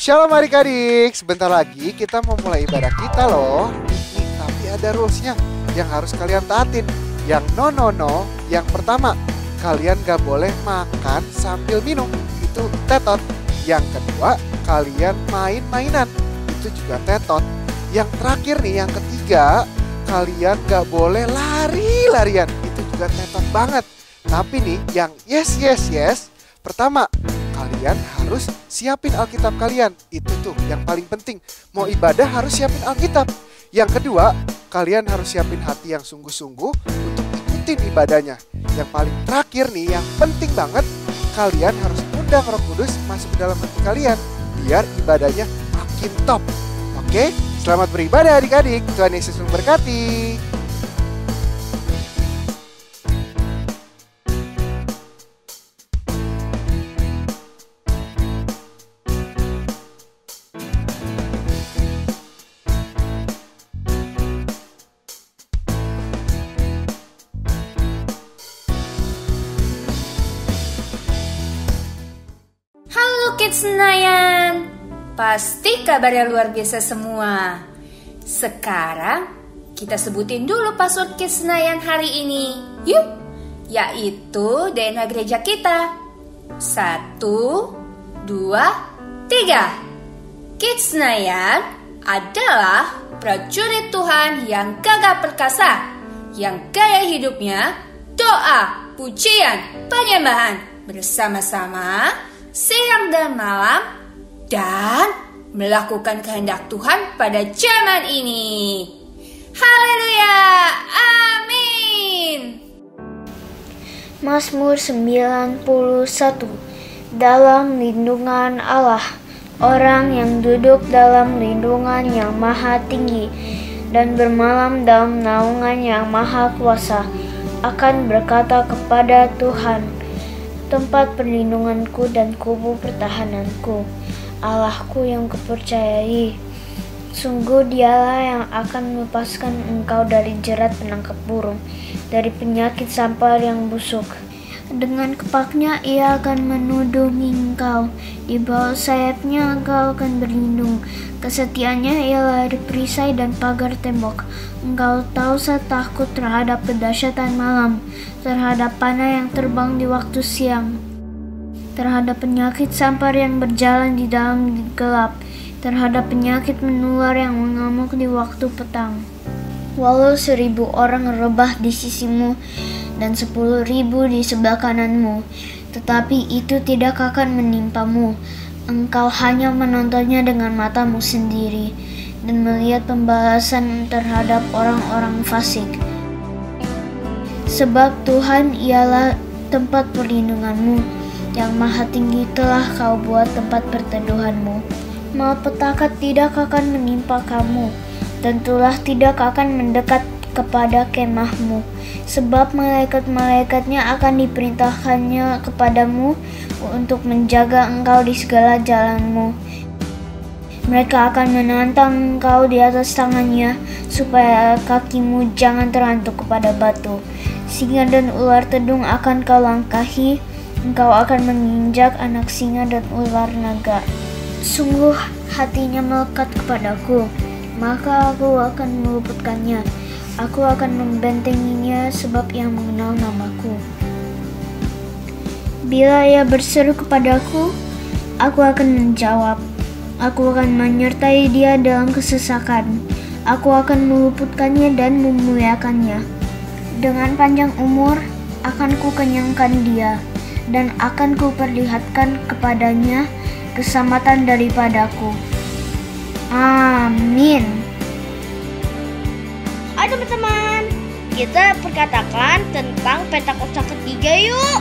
Shalom adik-adik, sebentar lagi kita mau mulai ibadah kita loh. Tapi ada rulesnya yang harus kalian taatin. Yang no. Yang pertama, kalian gak boleh makan sambil minum, itu tetot. Yang kedua, kalian main-mainan, itu juga tetot. Yang terakhir nih, yang ketiga, kalian gak boleh lari-larian, itu juga tetot banget. Tapi nih, yang yes. Pertama, kalian harus siapin Alkitab kalian. Itu tuh yang paling penting. Mau ibadah harus siapin Alkitab. Yang kedua, kalian harus siapin hati yang sungguh-sungguh untuk ikutin ibadahnya. Yang paling terakhir nih, yang penting banget, kalian harus undang Roh Kudus masuk ke dalam hati kalian biar ibadahnya makin top. Oke, selamat beribadah adik-adik. Tuhan Yesus memberkati. Kids Senayan, pasti kabarnya luar biasa semua. Sekarang kita sebutin dulu password Kids Senayan hari ini. Yuk, yaitu DNA gereja kita. 1, 2, 3. Kids Senayan adalah prajurit Tuhan yang gagah perkasa, yang gaya hidupnya doa, pujian, penyembahan bersama-sama siang dan malam, dan melakukan kehendak Tuhan pada zaman ini. Haleluya, amin. Mazmur 91. Dalam lindungan Allah, orang yang duduk dalam lindungan yang maha tinggi dan bermalam dalam naungan yang maha kuasa akan berkata kepada Tuhan, tempat perlindunganku dan kubu pertahananku, Allahku yang kupercayai. Sungguh dialah yang akan melepaskan engkau dari jerat penangkap burung, dari penyakit sampar yang busuk. Dengan kepaknya ia akan menudungi engkau, di bawah sayapnya engkau akan berlindung. Kesetiaannya ialah perisai dan pagar tembok. Engkau tahu saya takut terhadap kedahsyatan malam, terhadap panah yang terbang di waktu siang, terhadap penyakit sampar yang berjalan di dalam gelap, terhadap penyakit menular yang mengamuk di waktu petang. Walau 1.000 orang rebah di sisimu dan 10.000 di sebelah kananmu, tetapi itu tidak akan menimpamu. Engkau hanya menontonnya dengan matamu sendiri dan melihat pembalasan terhadap orang-orang fasik. Sebab Tuhan ialah tempat perlindunganmu, yang maha tinggi telah kau buat tempat perteduhanmu. Malapetaka tidak akan menimpa kamu, dan tulah tidak akan mendekat kepada kemahmu, sebab malaikat-malaikatnya akan diperintahkannya kepadamu untuk menjaga engkau di segala jalanmu. Mereka akan menantang engkau di atas tangannya, supaya kakimu jangan terantuk kepada batu. Singa dan ular tedung akan kau langkahi, engkau akan menginjak anak singa dan ular naga. Sungguh hatinya melekat kepadaku, maka aku akan meluputkannya. Aku akan membentenginya sebab ia mengenal namaku. Bila ia berseru kepadaku, aku akan menjawab. Aku akan menyertai dia dalam kesesakan. Aku akan meluputkannya dan memuliakannya. Dengan panjang umur akan kukenyangkan dia, dan akan kuperlihatkan kepadanya keselamatan daripadaku. Amin. Ayo teman-teman, kita perkatakan tentang Pentakosta ketiga yuk.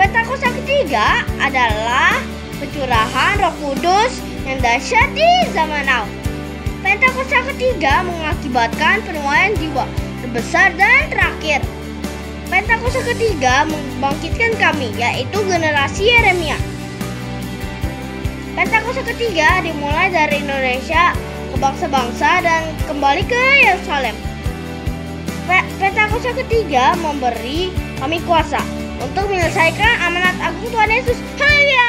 Pentakosta ketiga adalah pencurahan Roh Kudus yang dahsyat di zaman now. Pentakosta ketiga mengakibatkan penuaian jiwa terbesar dan terakhir. Pentakosta ketiga membangkitkan kami, yaitu generasi Yeremia. Pentakosta ketiga dimulai dari Indonesia ke bangsa-bangsa dan kembali ke Yerusalem. Pentakosta ketiga memberi kami kuasa untuk menyelesaikan amanat agung Tuhan Yesus. Haleluya!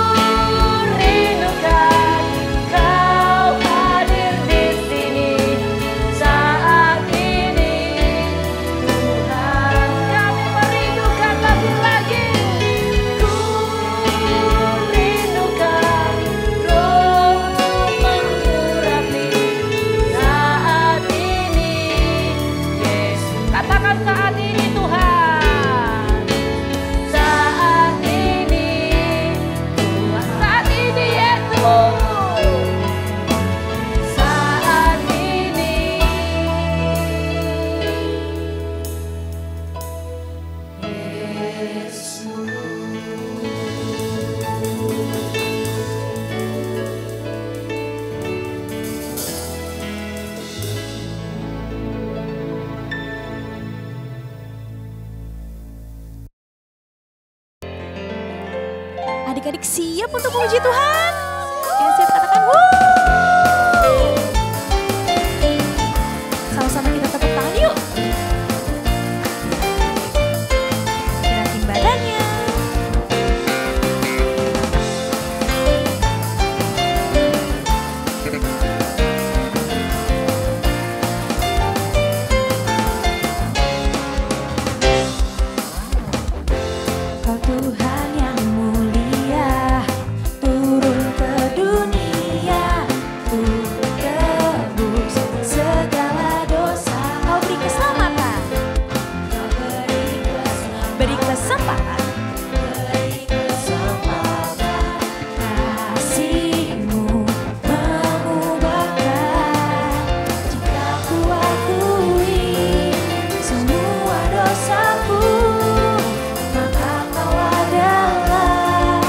Adik-adik siap untuk memuji Tuhan? Yang siap katakan wuh. Sama-sama kita tepuk tangan yuk. Gerakin badannya. Kau Tuhan yang mulia, turun ke dunia, untuk tebus segala dosa. Kau beri keselamatan, beri kesempatan, kasih-Mu mengubahkan. Jika ku akui semua dosaku, maka Kau adalah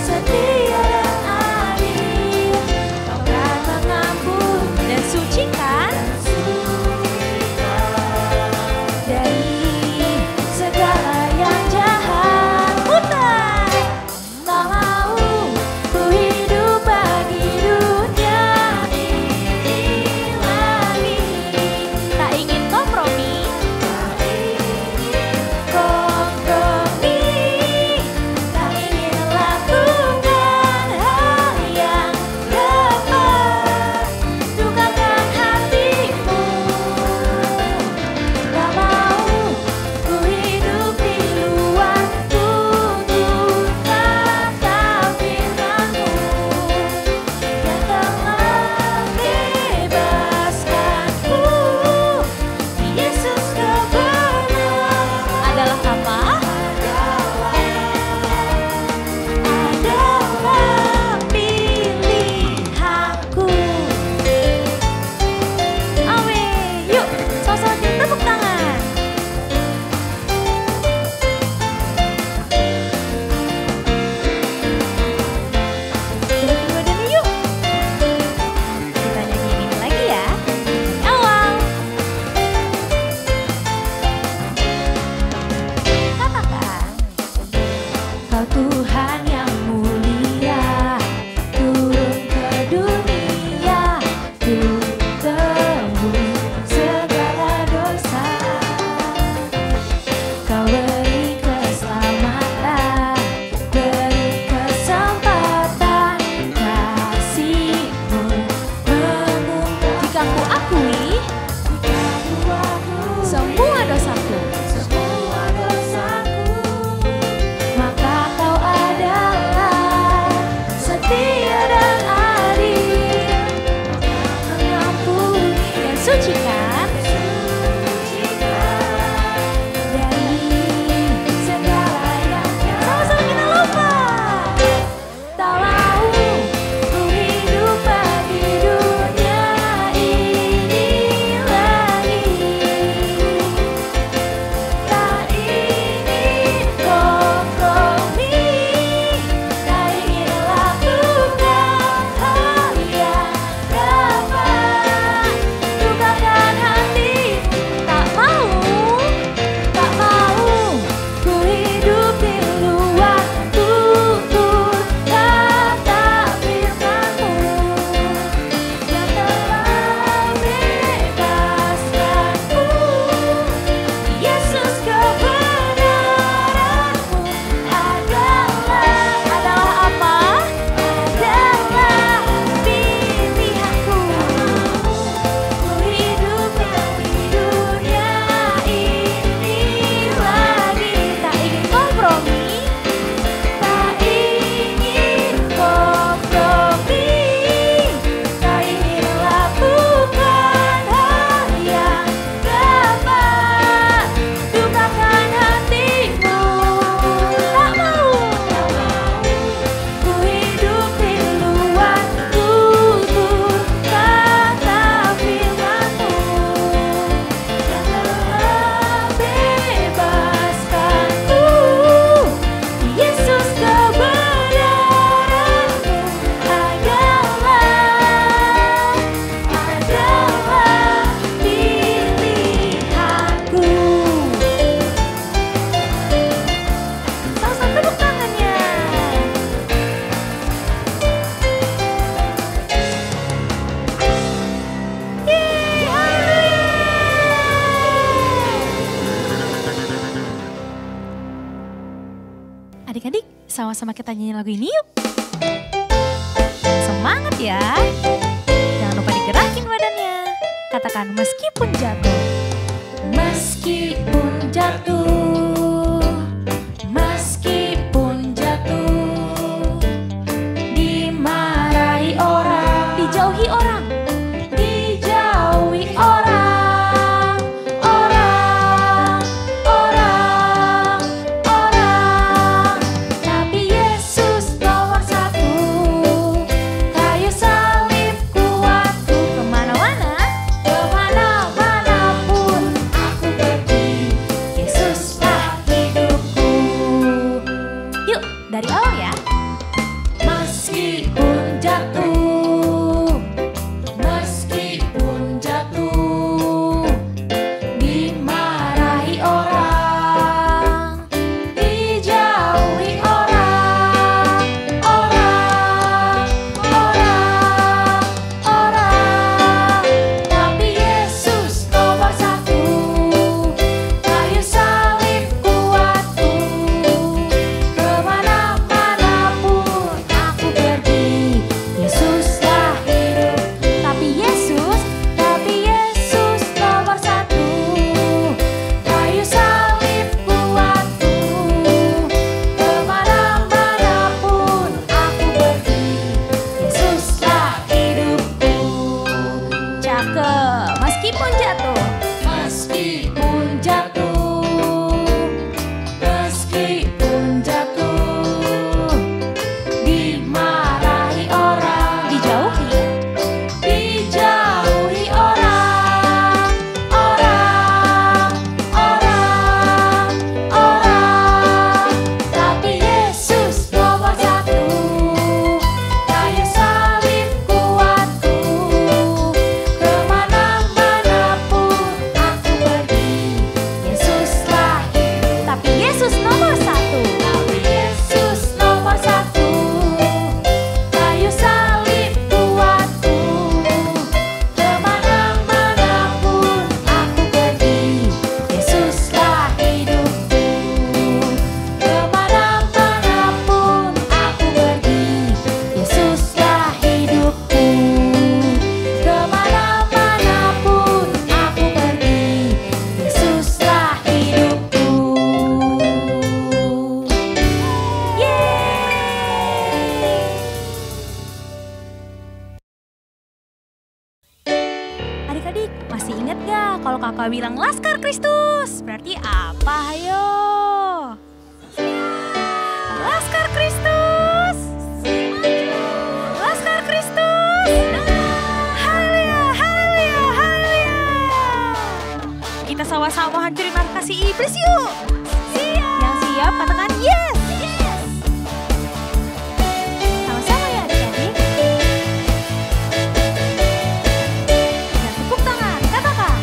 setia dan adil. Kau kan mengampun dan sucikan dari segala yang jahat. Putar, tak mau ku hidup bagi dunia ini lagi. Tak ingin kompromi, tak ingin lakukan hal yang dapat dukakan hatimu. Tak mau ku hidup di luar tuntutan firman-Mu yang telah bebaskanku. Yesus Kau benar adalah apa? Adalah pilihanku. Amin. Yuk, sama-sama kita tepuk tangan. Gerakin badannya yuk. Kita nyanyiin ini lagi ya. Awal. Katakan, Kau Tuhan yang mulia, turun ke dunia, untuk tebus segala dosa. Kau beri keselamatan, beri kesempatan, kasih-Mu mengubah. Jika ku akui semua dosaku, maka Kau adalah sama-sama kita nyanyi lagu ini yuk. Semangat ya. Jangan lupa digerakin badannya. Katakan meskipun jatuh. Meskipun jatuh. Meskipun jatuh. Dimarahi orang. Dijauhi orang. Dijauhi orang. Orang. Orang. Orang. Tapi Yesus nomor satu. Kayu salib kuatku. Kemana-mana. Kemana-mana pun aku pergi. Yesuslah hidupku. Yuk dari awal ya. Meskipun jatuh. Meskipun jatuh. Dimarahi orang. Dijauhi orang. Orang. Orang. Orang. Tapi Yesus nomor satu. Kayu salib kuatku. Kemana-mana pun aku pergi. Yesuslah hidup. Tapi Yesus nomor satu. Kayu salib kuatku. Kemana-mana pun aku pergi. Yesuslah hidupku. Cakep. Meskipun jatuh. Meskipun jatuh. Meskipun jatuh. Dimarahi orang. Dijauhi. Dijauhi orang. Orang. Orang. Orang. Tapi Yesus nomor satu. Kayu salib kuatku. Kemana-mana pun aku pergi. Yesuslah hidup. Tapi Yesus nomor satu. Tapi Yesus nomor satu. Kayu salib kuatku. Kemana-mana pun aku pergi. Yesuslah hidupku. Kemana-mana pun aku pergi. Yesuslah hidupku. Kemana-mana pun aku pergi. Yesuslah hidupku. Adik-adik, masih ingat gak kalau kakak bilang Laskar Kristus? Berarti apa, ayo? Laskar Kristus! Laskar Kristus! Haleluya, haleluya, haleluya! Kita sama-sama hancurin markasi iblis yuk! Siap! Yang siap katakan yes! Yes! Sama-sama ya adik-adik. Dan tepuk tangan, katakan.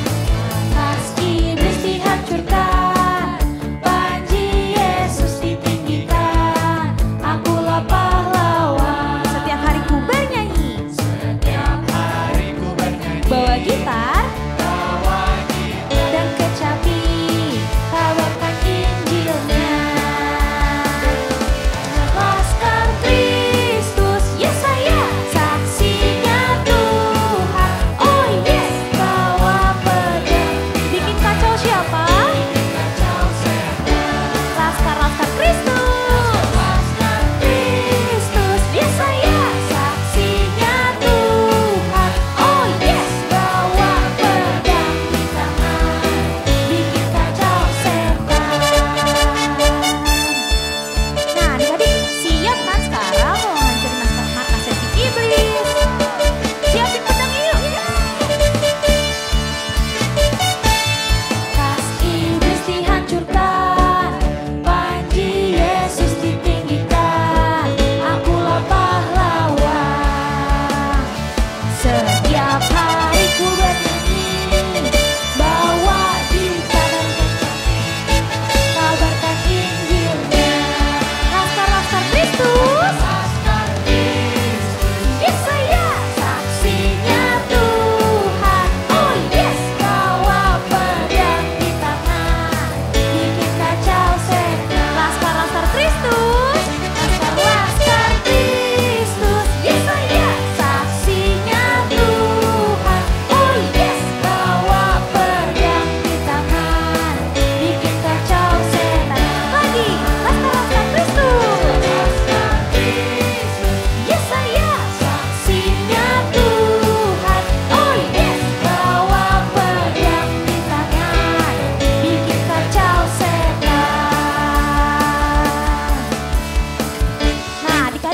Meski iblis dihancurkan, panji Yesus ditinggikan, akulah pahlawan. Setiap hari ku bernyanyi. Setiap hari ku bernyanyi. Bawa gitar. Bawa gitar. Dan kecapi, kabarkan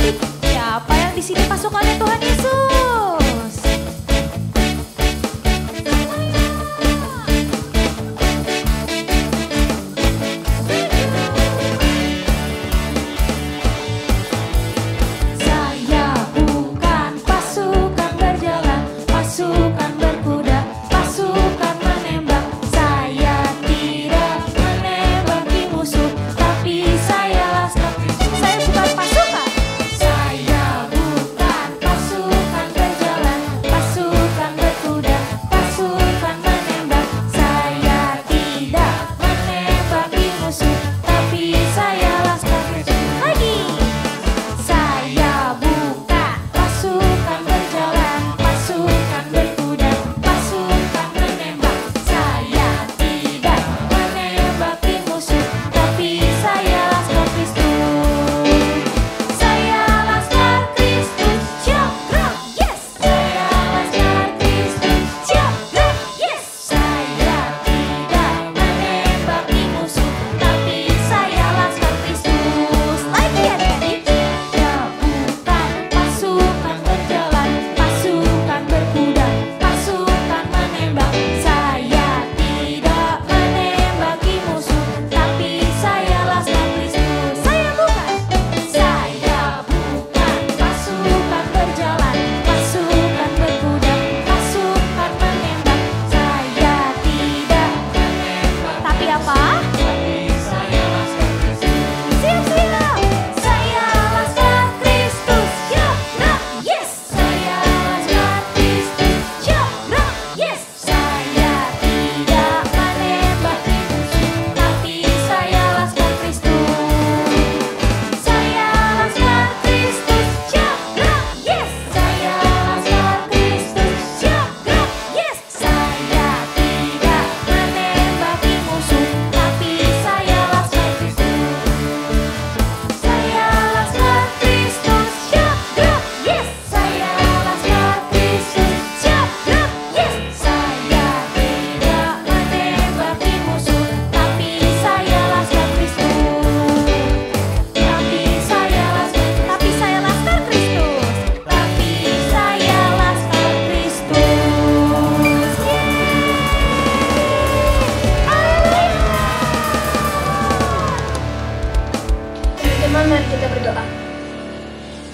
adik-adik, siapa yang di sini pasukannya Tuhan Yesus? Saya bukan pasukan berjalan, pasukan berkuda, pasukan menembak. Saya tidak menembaki musuh, tapi saya laskar. Saya bukan pasukan. Saya bukan pasukan berjalan, pasukan berkuda, pasukan menembak. Saya tidak menembaki musuh, tapi saya laskar. Lagi. Saya bukan pasukan berjalan, pasukan berkuda, pasukan menembak. Saya tidak menembaki musuh, tapi saya laskar Kristus. Saya laskar Kristus, siap gerak, yes. Saya laskar Kristus, siap gerak, yes. Saya tidak menembaki musuh, tapi saya laskar Kristus. Lagi adik-adik. Saya bukan pasukan berjalan, pasukan berkuda, pasukan menembak. Saya tidak menembaki musuh, tapi saya laskar Kristus. Saya bukan pasukan berjalan, pasukan berkuda, pasukan menembak. Saya tidak menembak. Tapi apa? Siap-siap. Saya laskar Kristus, siap gerak, yes. Saya laskar Kristus, siap gerak, yes. Saya tidak menembaki musuh, tapi saya laskar Kristus. Saya laskar Kristus, siap gerak, yes. Saya laskar Kristus, siap gerak, yes. Saya tidak menembaki musuh, tapi saya laskar Kristus. Saya laskar Kristus, siap gerak, yes. Saya laskar Kristus, siap gerak, yes. Saya tidak menembaki musuh, tapi saya laskar Kristus. Tapi saya laskar Kristus. Tapi saya laskar Kristus. Teman-teman, mari kita berdoa.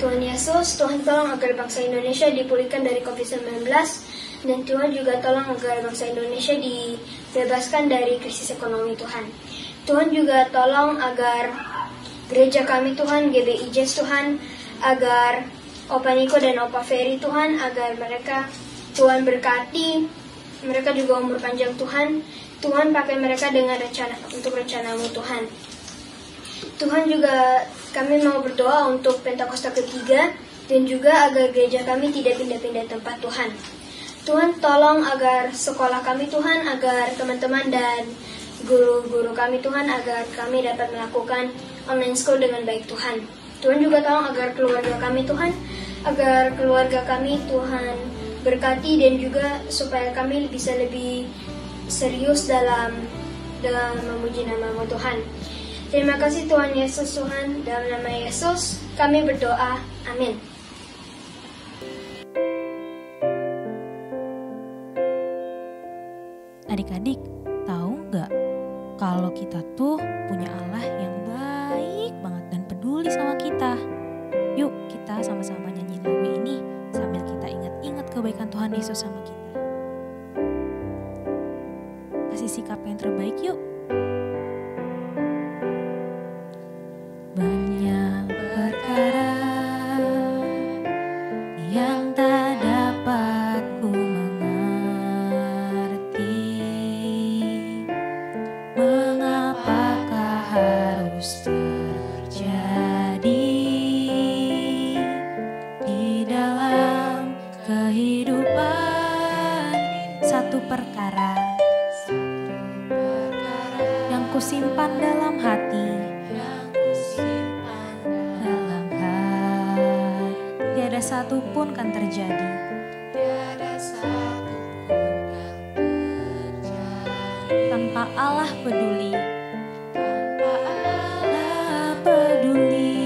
Tuhan Yesus, Tuhan tolong agar bangsa Indonesia dipulihkan dari COVID-19, dan Tuhan juga tolong agar bangsa Indonesia dibebaskan dari krisis ekonomi Tuhan. Tuhan juga tolong agar gereja kami Tuhan, GBI Jazz Tuhan, agar Opa Niko dan Opa Ferry Tuhan, agar mereka Tuhan berkati, mereka juga umur panjang Tuhan. Tuhan pakai mereka dengan rencanamu Tuhan. Tuhan juga kami mau berdoa untuk Pentakosta ketiga, dan juga agar gereja kami tidak pindah-pindah tempat Tuhan. Tuhan tolong agar sekolah kami Tuhan, agar teman-teman dan guru-guru kami Tuhan, agar kami dapat melakukan online school dengan baik Tuhan. Tuhan juga tolong agar keluarga kami Tuhan, agar keluarga kami Tuhan berkati, dan juga supaya kami bisa lebih serius dalam memuji nama-Mu Tuhan. Terima kasih Tuhan Yesus Tuhan, dalam nama Yesus kami berdoa, amin. Adik-adik, tahu nggak kalau kita tuh punya Allah yang baik banget dan peduli sama kita? Yuk kita sama-sama nyanyiin lagu ini sambil kita ingat-ingat kebaikan Tuhan Yesus sama kita. Kasih sikap yang terbaik yuk. Banyak perkara yang tak dapat ku mengerti, mengapakah harus terjadi di dalam kehidupan. Satu perkara yang kusimpan dalam hati, tiada satu pun kan terjadi. Tanpa Allah peduli. Tanpa Allah peduli.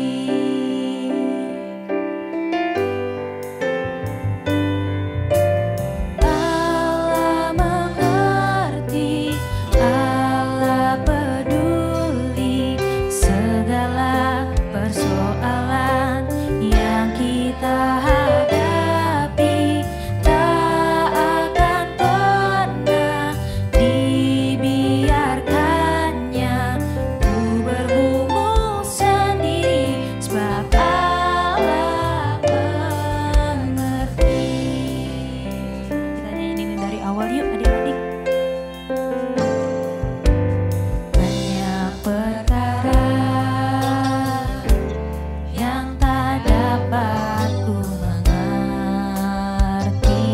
kita hadapi tak akan pernah dibiarkannya ku bergumul sendiri, sebab Allah mengerti. Kita nyanyiin dari awal yuk adik-adik. Banyak perkara yang tak dapat ku mengerti,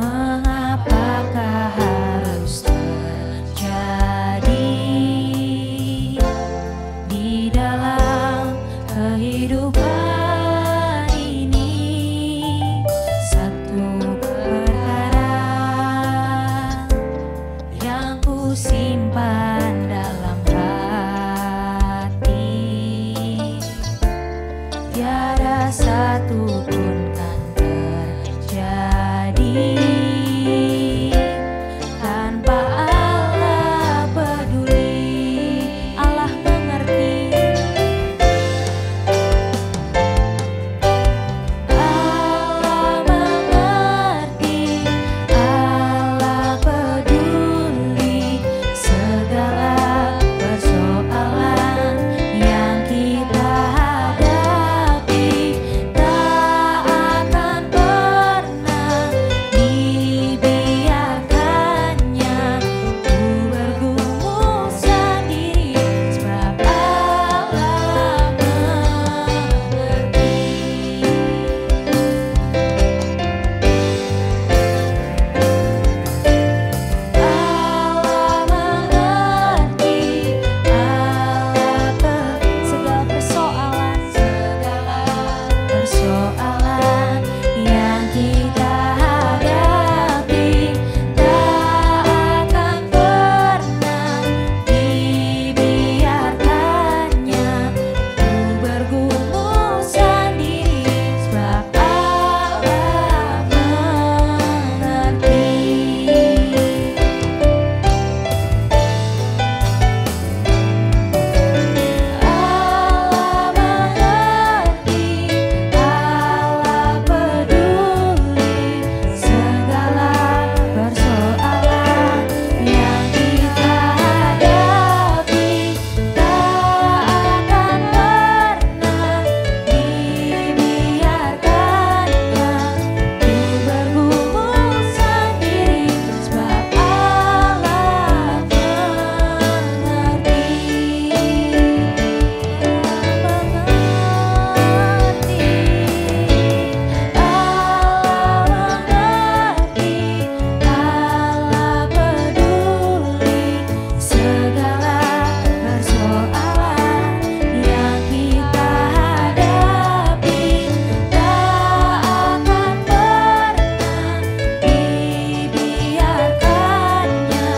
mengapakah harus terjadi di dalam kehidupan ini. Satu perkara yang ku simpan dalam hati, tiada satu pun kan terjadi tanpa Allah peduli. Allah mengerti, Allah mengerti, Allah peduli segala persoalan yang kita hadapi tak akan pernah dibiarkannya ku bergumul sendiri, sebab Allah mengerti. Allah mengerti, Allah segala persoalan yang kita hadapi tak akan pernah dibiarkannya ku bergumul sendiri, sebab Allah mengerti. Allah mengerti, Allah peduli segala persoalan yang kita hadapi tak akan pernah dibiarkannya ku bergumul sendiri, sebab Allah mengerti. Allah peduli segala persoalan yang kita hadapi tak akan pernah dibiarkannya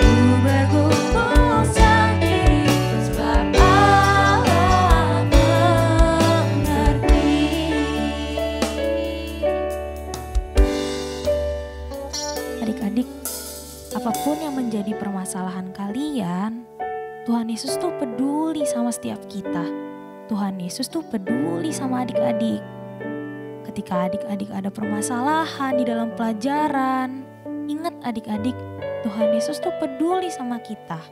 ku bergumul sendiri, sebab Allah mengerti. Adik-adik, apapun yang menjadi permasalahan kalian, Tuhan Yesus tuh peduli sama setiap kita. Tuhan Yesus tuh peduli sama adik-adik. Ketika adik-adik ada permasalahan di dalam pelajaran, ingat adik-adik, Tuhan Yesus tuh peduli sama kita.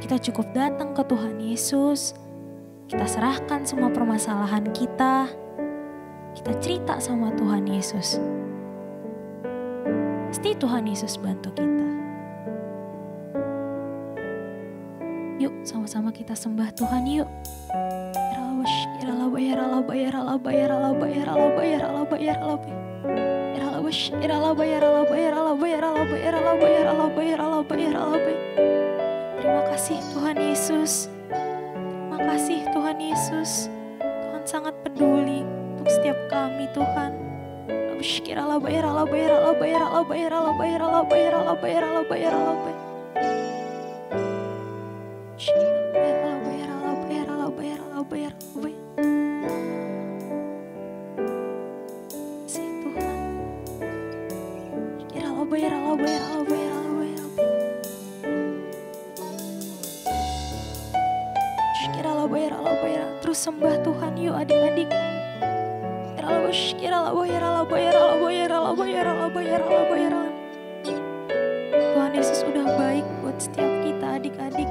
Kita cukup datang ke Tuhan Yesus, kita serahkan semua permasalahan kita cerita sama Tuhan Yesus. Pasti Tuhan Yesus bantu kita. Yuk sama-sama kita sembah Tuhan yuk. Terima kasih Tuhan Yesus. Terima kasih Tuhan Yesus. Tuhan sangat peduli untuk setiap kami Tuhan. Terus sembah Tuhan yuk adik-adik. Tuhan Yesus udah baik buat setiap kita adik-adik.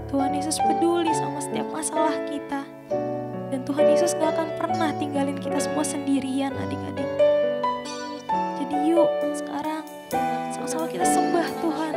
Tuhan Yesus peduli sama setiap masalah kita. Dan Tuhan Yesus gak akan pernah tinggalin kita semua sendirian adik-adik. Jadi yuk sekarang sama-sama kita sembah Tuhan.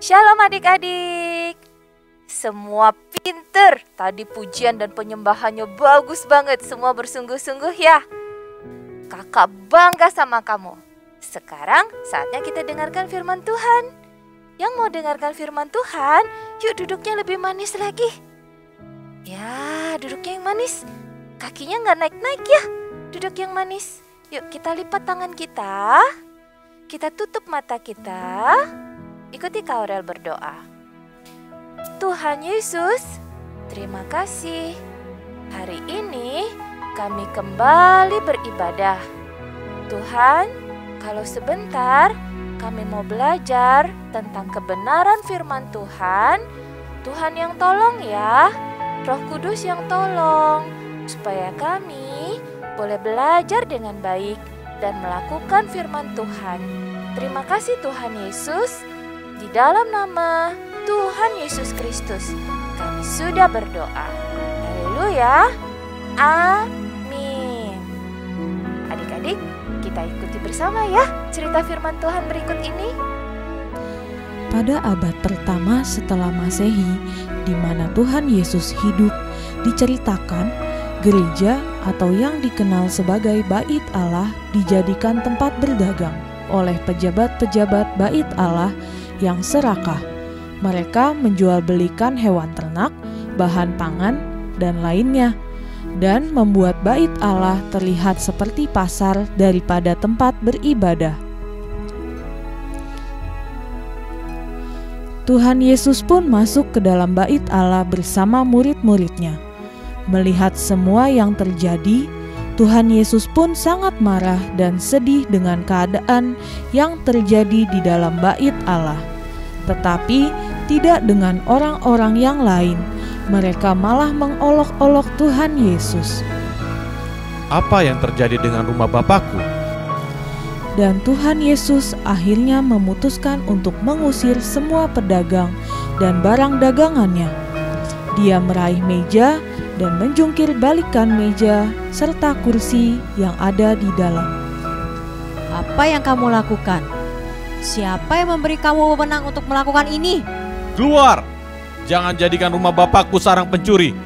Shalom adik-adik. Semua pinter. Tadi pujian dan penyembahannya bagus banget. Semua bersungguh-sungguh ya. Kakak bangga sama kamu. Sekarang saatnya kita dengarkan firman Tuhan. Yang mau dengarkan firman Tuhan, yuk duduknya lebih manis lagi. Ya, duduknya yang manis. Kakinya nggak naik-naik ya. Duduk yang manis. Yuk kita lipat tangan kita. Kita tutup mata kita. Ikuti Kak Aurel berdoa. Tuhan Yesus, terima kasih. Hari ini kami kembali beribadah. Tuhan, kalau sebentar kami mau belajar tentang kebenaran firman Tuhan. Tuhan yang tolong ya, Roh Kudus yang tolong, supaya kami boleh belajar dengan baik dan melakukan firman Tuhan. Terima kasih Tuhan Yesus, di dalam nama Tuhan Yesus Kristus kami sudah berdoa. Haleluya, amin. Adik-adik, kita ikuti bersama ya cerita firman Tuhan berikut ini. Pada abad pertama setelah Masehi, di mana Tuhan Yesus hidup, diceritakan gereja atau yang dikenal sebagai Bait Allah dijadikan tempat berdagang oleh pejabat-pejabat Bait Allah yang serakah. Mereka menjual belikan hewan ternak, bahan pangan, dan lainnya, dan membuat Bait Allah terlihat seperti pasar daripada tempat beribadah. Tuhan Yesus pun masuk ke dalam Bait Allah bersama murid-muridnya. Melihat semua yang terjadi, Tuhan Yesus pun sangat marah dan sedih dengan keadaan yang terjadi di dalam Bait Allah. Tetapi tidak dengan orang-orang yang lain. Mereka malah mengolok-olok Tuhan Yesus. Apa yang terjadi dengan rumah Bapakku? Dan Tuhan Yesus akhirnya memutuskan untuk mengusir semua pedagang dan barang dagangannya. Dia meraih meja dan menjungkir balikan meja serta kursi yang ada di dalam. Apa yang kamu lakukan? Siapa yang memberi kamu wewenang untuk melakukan ini? Keluar! Jangan jadikan rumah Bapakku sarang pencuri.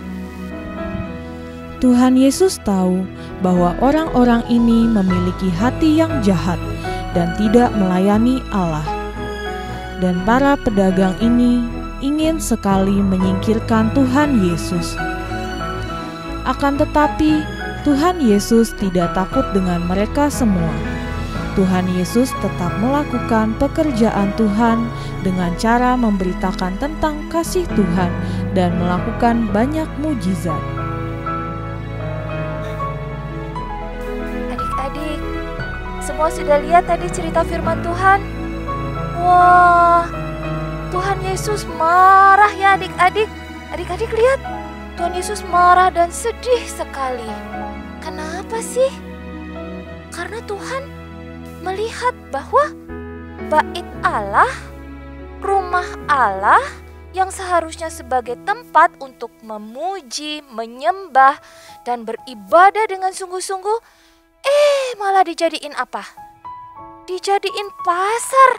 Tuhan Yesus tahu bahwa orang-orang ini memiliki hati yang jahat dan tidak melayani Allah. Dan para pedagang ini ingin sekali menyingkirkan Tuhan Yesus. Akan tetapi, Tuhan Yesus tidak takut dengan mereka semua. Tuhan Yesus tetap melakukan pekerjaan Tuhan dengan cara memberitakan tentang kasih Tuhan dan melakukan banyak mujizat. Adik-adik, semua sudah lihat tadi cerita firman Tuhan? Wah, Tuhan Yesus marah ya adik-adik. Adik-adik lihat, Tuhan Yesus marah dan sedih sekali. Kenapa sih? Karena Tuhan melihat bahwa Bait Allah, rumah Allah yang seharusnya sebagai tempat untuk memuji, menyembah, dan beribadah dengan sungguh-sungguh, malah dijadiin apa? Dijadiin pasar,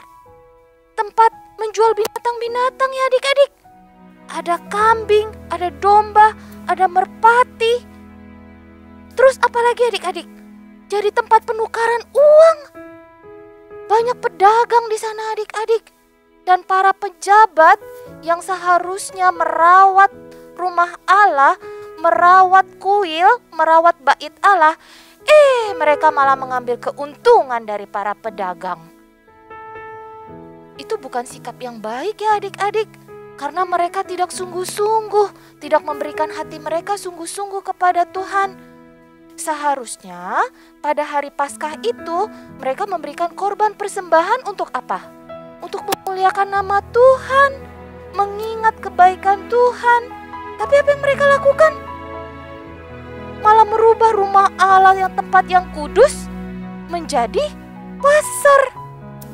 tempat menjual binatang-binatang ya adik-adik. Ada kambing, ada domba, ada merpati. Terus apalagi adik-adik? Jadi tempat penukaran uang. Banyak pedagang di sana adik-adik. Dan para pejabat yang seharusnya merawat rumah Allah, merawat kuil, merawat Bait Allah, mereka malah mengambil keuntungan dari para pedagang. Itu bukan sikap yang baik ya adik-adik. Karena mereka tidak sungguh-sungguh, tidak memberikan hati mereka sungguh-sungguh kepada Tuhan. Seharusnya pada hari Paskah itu mereka memberikan korban persembahan untuk apa? Untuk memuliakan nama Tuhan, mengingat kebaikan Tuhan. Tapi apa yang mereka lakukan? Malah merubah rumah Allah yang tempat yang kudus menjadi pasar.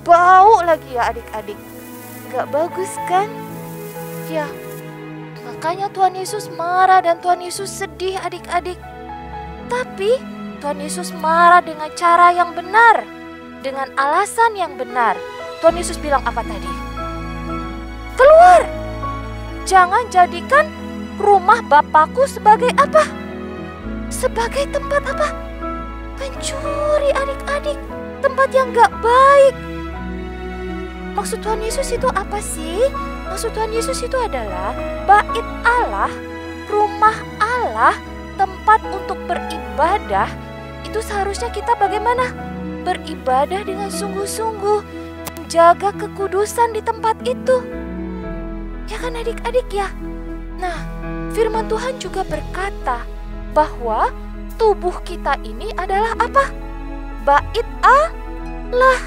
Bau lagi ya adik-adik. Gak bagus kan? Ya, makanya Tuhan Yesus marah dan Tuhan Yesus sedih adik-adik. Tapi Tuhan Yesus marah dengan cara yang benar, dengan alasan yang benar. Tuhan Yesus bilang apa tadi? Keluar! Jangan jadikan rumah Bapakku sebagai apa? Sebagai tempat apa? Pencuri adik-adik. Tempat yang gak baik. Maksud Tuhan Yesus itu apa sih? Maksud Tuhan Yesus itu adalah Bait Allah, rumah Allah, tempat untuk beribadah. Itu seharusnya kita bagaimana? Beribadah dengan sungguh-sungguh, menjaga kekudusan di tempat itu. Ya kan adik-adik ya? Nah, firman Tuhan juga berkata bahwa tubuh kita ini adalah apa? Bait Allah.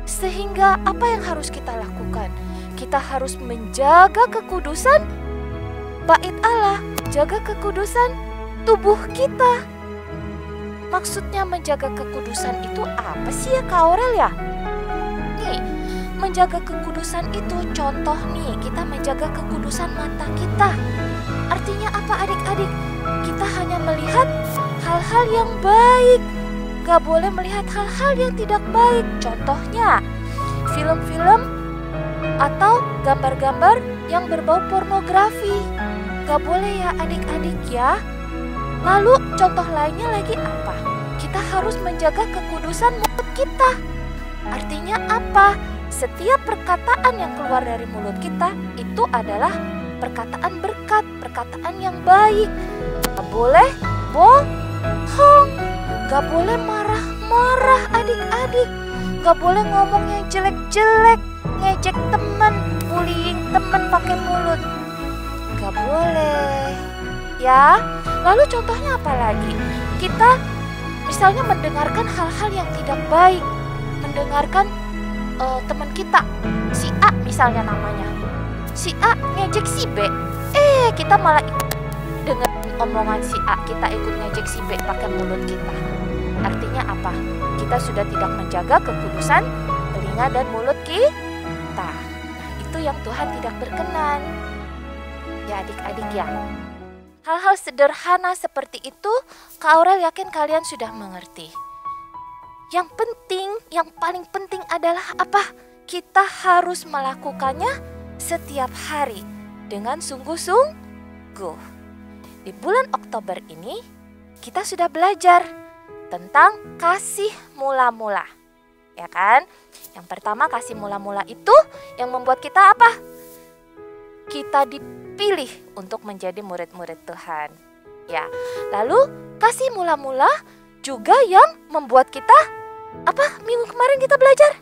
Sehingga apa yang harus kita lakukan? Kita harus menjaga kekudusan Bait Allah. menjaga kekudusan tubuh kita. Maksudnya menjaga kekudusan itu apa sih ya Kak Aurel ya? Nih, menjaga kekudusan itu contoh nih, kita menjaga kekudusan mata kita. Artinya apa adik-adik? Kita hanya melihat hal-hal yang baik, gak boleh melihat hal-hal yang tidak baik. Contohnya, film-film atau gambar-gambar yang berbau pornografi. Gak boleh ya adik-adik ya. Lalu contoh lainnya lagi apa? Kita harus menjaga kekudusan mulut kita. Artinya apa? Setiap perkataan yang keluar dari mulut kita itu adalah perkataan berkat, perkataan yang baik. Gak boleh bohong, gak boleh marah-marah adik-adik, gak boleh ngomong yang jelek-jelek, ngejek teman, bullying teman pakai mulut. Gak boleh ya. Lalu contohnya apa lagi? Kita misalnya mendengarkan hal-hal yang tidak baik, mendengarkan teman kita, si A misalnya namanya, si A ngejek si B, kita malah dengan omongan si A kita ikut ngejek si B pakai mulut kita. Artinya apa? Kita sudah tidak menjaga kekudusan telinga dan mulut kita. Nah, itu yang Tuhan tidak berkenan. Ya adik-adik ya. Hal-hal sederhana seperti itu, Kak Aurel yakin kalian sudah mengerti. Yang penting, yang paling penting adalah apa? Kita harus melakukannya setiap hari dengan sungguh-sungguh. Di bulan Oktober ini, kita sudah belajar tentang kasih mula-mula. Ya kan? Yang pertama, kasih mula-mula itu yang membuat kita apa? Kita dipilih untuk menjadi murid-murid Tuhan. Ya. Lalu, kasih mula-mula juga yang membuat kita apa? Minggu kemarin kita belajar?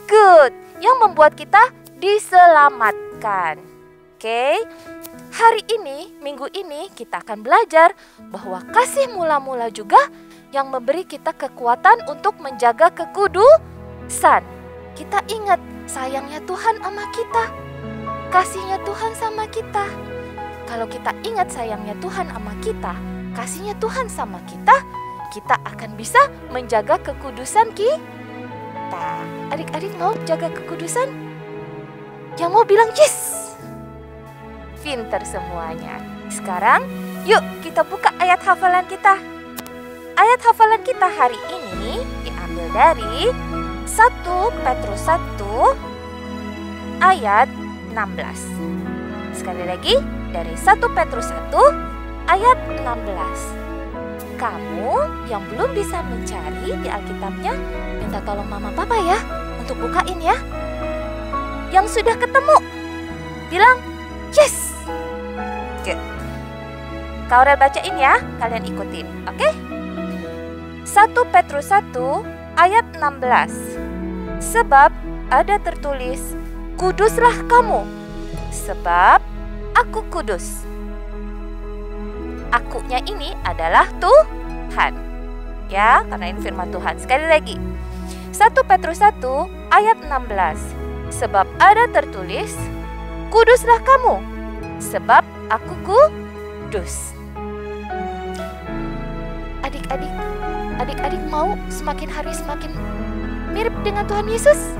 Good. Yang membuat kita diselamatkan. Oke. Hari ini, minggu ini kita akan belajar bahwa kasih mula-mula juga yang memberi kita kekuatan untuk menjaga kekudusan. Kita ingat sayangnya Tuhan sama kita, kasihnya Tuhan sama kita. Kalau kita ingat sayangnya Tuhan sama kita, kasihnya Tuhan sama kita, kita akan bisa menjaga kekudusan kita. Adik-adik mau jaga kekudusan? Yang mau bilang yes. Pinter semuanya. Sekarang yuk kita buka ayat hafalan kita. Ayat hafalan kita hari ini diambil dari 1 Petrus 1 ayat 16. Sekali lagi dari 1 Petrus 1 ayat 16. Kamu yang belum bisa mencari di Alkitabnya, minta tolong mama papa ya untuk bukain ya. Yang sudah ketemu, bilang yes. Good. Kak Aurel bacain ya, kalian ikutin, oke? 1 Petrus 1 ayat 16. Sebab ada tertulis, kuduslah kamu, sebab aku kudus. Akunya ini adalah Tuhan. Ya, karena ini firman Tuhan. Sekali lagi. 1 Petrus 1 ayat 16. Sebab ada tertulis, kuduslah kamu, sebab aku kudus. Adik-adik mau semakin hari semakin mirip dengan Tuhan Yesus?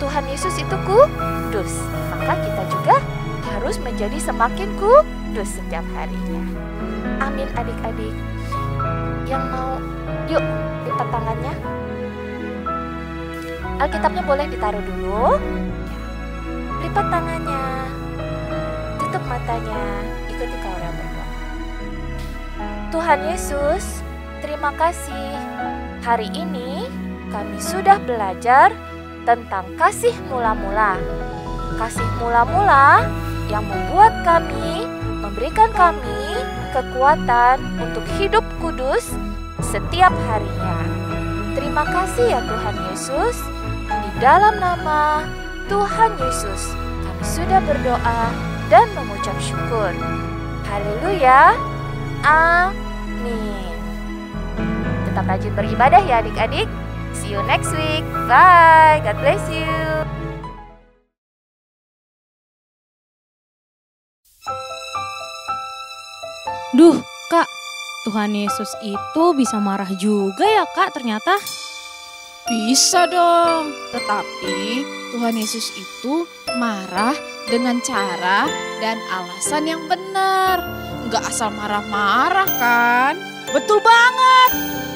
Tuhan Yesus itu kudus. Maka kita juga harus menjadi semakin kudus setiap harinya. Amin adik-adik. Yang mau, yuk lipat tangannya. Alkitabnya boleh ditaruh dulu. Lipat tangannya. Tutup matanya. Ikuti Kak Aurel berdoa. Tuhan Yesus, terima kasih. Hari ini kami sudah belajar tentang kasih mula-mula. Kasih mula-mula yang membuat kami, memberikan kami kekuatan untuk hidup kudus setiap harinya. Terima kasih ya Tuhan Yesus. Di dalam nama Tuhan Yesus kami sudah berdoa dan mengucap syukur. Haleluya. Amin. Tetap rajin beribadah ya adik-adik. See you next week. Bye. God bless you. Duh, Kak, Tuhan Yesus itu bisa marah juga ya, Kak, ternyata. Bisa dong, tetapi Tuhan Yesus itu marah dengan cara dan alasan yang benar. Nggak asal marah-marah kan? Betul banget.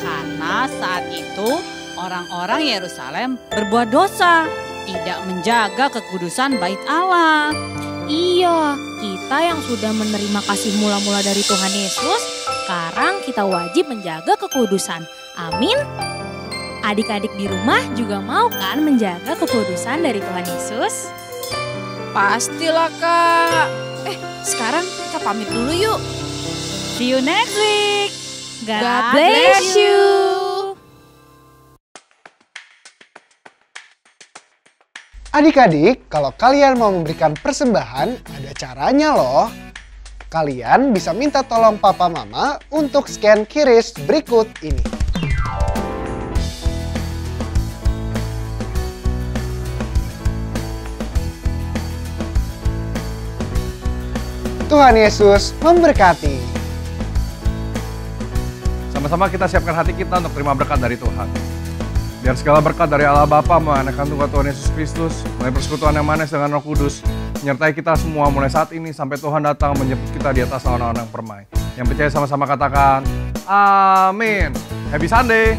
Karena saat itu orang-orang Yerusalem berbuat dosa, tidak menjaga kekudusan bait Allah. Iya, kita yang sudah menerima kasih mula-mula dari Tuhan Yesus, sekarang kita wajib menjaga kekudusan. Amin. Adik-adik di rumah juga mau kan menjaga kekudusan dari Tuhan Yesus? Pastilah, Kak. Sekarang kita pamit dulu yuk. See you next week. God bless you. Adik-adik, kalau kalian mau memberikan persembahan, ada caranya loh. Kalian bisa minta tolong papa mama untuk scan QRIS berikut ini. Tuhan Yesus memberkati. Sama-sama kita siapkan hati kita untuk terima berkat dari Tuhan. Biar segala berkat dari Allah Bapa menganekan Tuhan Yesus Kristus, mulai persekutuan yang manis dengan Roh Kudus, menyertai kita semua mulai saat ini sampai Tuhan datang menjemput kita di atas awan-awan yang permai. Yang percaya sama-sama katakan, Amin. Happy Sunday.